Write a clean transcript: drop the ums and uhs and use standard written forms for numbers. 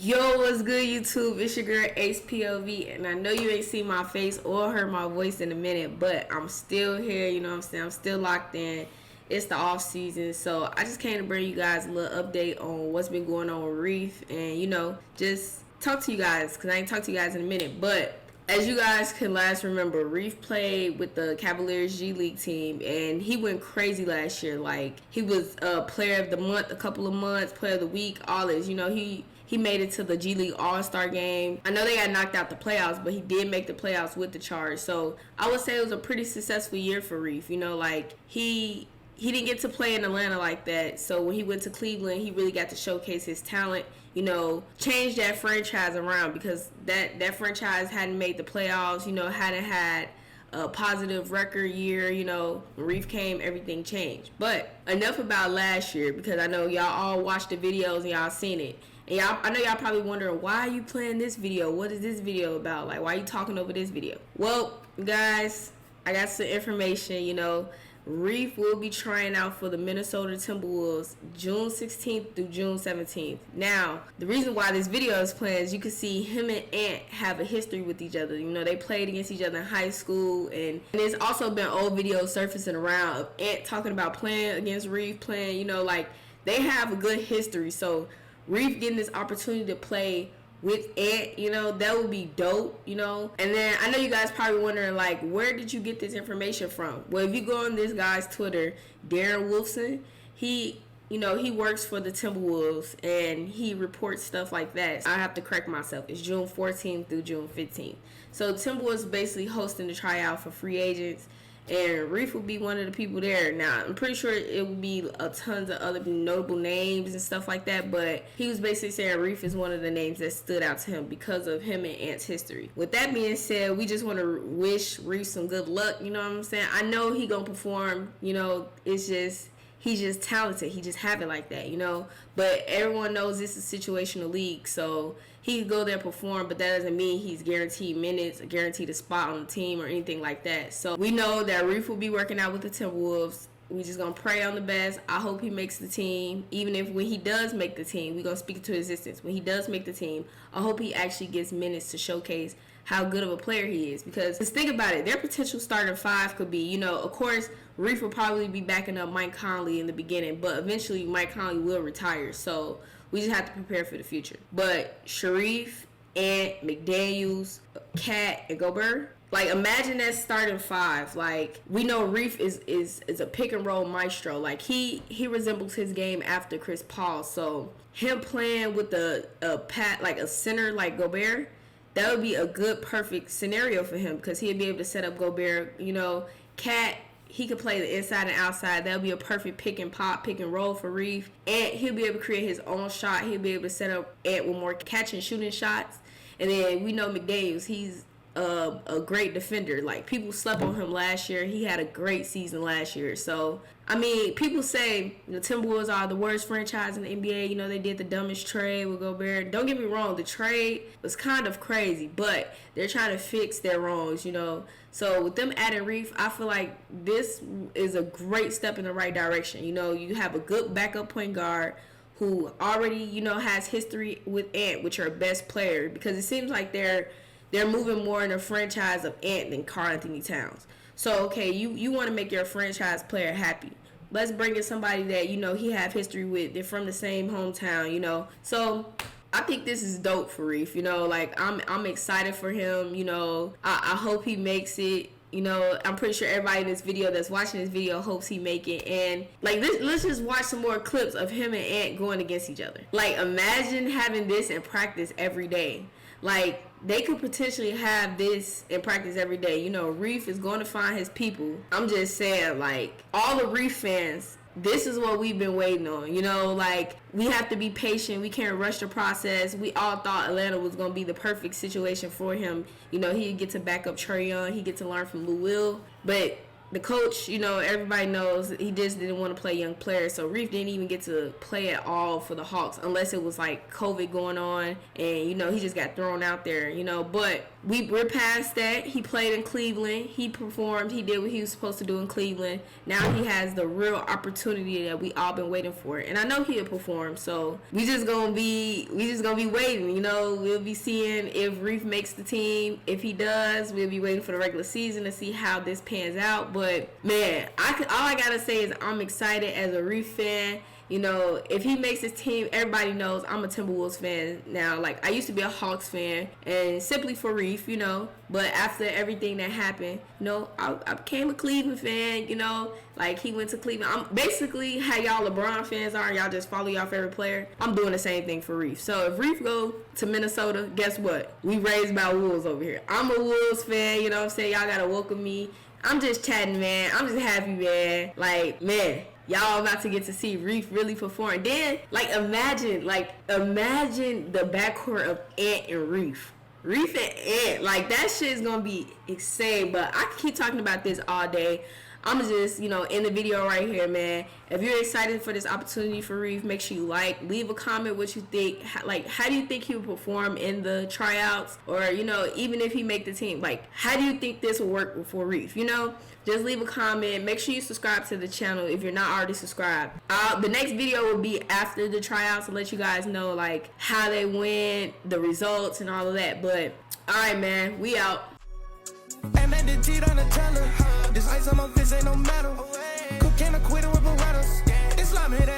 Yo, what's good, YouTube? It's your girl Acepov, and I know you ain't seen my face or heard my voice in a minute, but I'm still here. You know what I'm saying? I'm still locked in. It's the off season, so I just came to bring you guys a little update on what's been going on with Reef, and just talk to you guys because I ain't talked to you guys in a minute. But as you guys can last remember, Reef played with the Cavaliers G League team, and he went crazy last year. Like, he was player of the month a couple of months, player of the week, all this. He made it to the G League All-Star game. I know they got knocked out the playoffs, but he did make the playoffs with the Charge. So I would say it was a pretty successful year for Reef. He didn't get to play in Atlanta like that. So when he went to Cleveland, he really got to showcase his talent, change that franchise around, because that franchise hadn't made the playoffs, hadn't had a positive record year. When Reef came, everything changed. But enough about last year, because I know y'all all watched the videos and y'all seen it. And I know y'all probably wondering, why are you playing this video? What is this video about? Like, why are you talking over this video? Well, guys, I got some information. Reef will be trying out for the Minnesota Timberwolves June 16th through June 17th. Now, the reason why this video is playing is you can see him and Ant have a history with each other. They played against each other in high school, and there's also been old videos surfacing around of Ant talking about playing against Reef, they have a good history. So Reef getting this opportunity to play with Ant, that would be dope, And then I know you guys probably wondering, like, where did you get this information from? Well, if you go on this guy's Twitter, Darren Wolfson, he works for the Timberwolves, and he reports stuff like that. So I have to correct myself. It's June 14th through June 15th. So Timberwolves basically hosting the tryout for free agents, and Reef will be one of the people there. Now, I'm pretty sure it will be a tons of other notable names and stuff like that, but he was basically saying Reef is one of the names that stood out to him because of him and Ant's history. With that being said, we just want to wish Reef some good luck, you know what I'm saying? I know he gonna perform, it's just, he's just talented. He just have it like that, But everyone knows this is a situational league, so he could go there and perform, but that doesn't mean he's guaranteed minutes, guaranteed a spot on the team, or anything like that. So we know that Reef will be working out with the Timberwolves. We just gonna pray on the best. I hope he makes the team. Even if when he does make the team, we gonna speak it to existence. When he does make the team, I hope he actually gets minutes to showcase how good of a player he is. Because just think about it, their potential starting five could be, of course, Reef will probably be backing up Mike Conley in the beginning, but eventually Mike Conley will retire. So we just have to prepare for the future. But Sharife, Ant, McDaniels, Cat, and Gobert, like, imagine that starting five. Like, we know Reef is a pick and roll maestro. Like, he resembles his game after Chris Paul. So him playing with a center like Gobert, that would be a good, perfect scenario for him, because he'd be able to set up Gobert. Cat, he could play the inside and outside. That would be a perfect pick and pop, pick and roll for Reef. And he'll be able to create his own shot. He'll be able to set up Ant with more catch and shooting shots. And then we know McDaniels, he's a great defender. Like, people slept on him last year. He had a great season last year. So, I mean, people say the Timberwolves are the worst franchise in the NBA. They did the dumbest trade with Gobert. Don't get me wrong, the trade was kind of crazy, but they're trying to fix their wrongs, So with them adding Reef, I feel like this is a great step in the right direction. You have a good backup point guard who already, has history with Ant, with your best player, because it seems like they're moving more in a franchise of Ant than Karl-Anthony Towns. So, okay, you want to make your franchise player happy. Let's bring in somebody that, he have history with. They're from the same hometown, So I think this is dope for Reef, I'm excited for him, I hope he makes it. I'm pretty sure everybody in this video that's watching this video hopes he make it. And let's just watch some more clips of him and Ant going against each other. Like, imagine having this in practice every day. Like, they could potentially have this in practice every day. Reef is going to find his people. I'm just saying, like, all the Reef fans, this is what we've been waiting on. We have to be patient. We can't rush the process. We all thought Atlanta was going to be the perfect situation for him. He'd get to back up Trae Young. He'd get to learn from Lou Will. But the coach, you know, everybody knows he just didn't want to play young players. So Reef didn't even get to play at all for the Hawks unless it was like COVID going on and, you know, he just got thrown out there, you know. But we're past that. He played in Cleveland. He performed. He did what he was supposed to do in Cleveland. Now he has the real opportunity that we all been waiting for. And I know he'll perform. So we just gonna be waiting, you know. We'll be seeing if Reef makes the team. If he does, we'll be waiting for the regular season to see how this pans out. But man, all I gotta say is I'm excited as a Reef fan. You know, if he makes his team, everybody knows I'm a Timberwolves fan now. Like, I used to be a Hawks fan, and simply for Reef, you know. But after everything that happened, you know, I became a Cleveland fan, you know. Like, he went to Cleveland. I'm basically how y'all LeBron fans are. Y'all just follow y'all favorite player. I'm doing the same thing for Reef. So, if Reef go to Minnesota, guess what? We raised by Wolves over here. I'm a Wolves fan, you know what I'm saying? Y'all got to welcome me. I'm just chatting, man. I'm just happy, man. Like, man. Y'all about to get to see Reef really perform. Then, like, imagine the backcourt of Ant and Reef. Reef and Ant. Like, that shit is going to be insane. But I can keep talking about this all day. I'm just, you know, in the video right here, man. If you're excited for this opportunity for Reef, make sure you leave a comment what you think. Like, how do you think he will perform in the tryouts? Or, you know, even if he make the team, like, how do you think this will work for Reef? You know, just leave a comment. Make sure you subscribe to the channel if you're not already subscribed. The next video will be after the tryouts to let you guys know, like, how they went, the results, and all of that. But, all right, man, we out. And they did cheat on the teller. This ice on my fist ain't no metal. Cooking a quitter with Berettas. Islam hit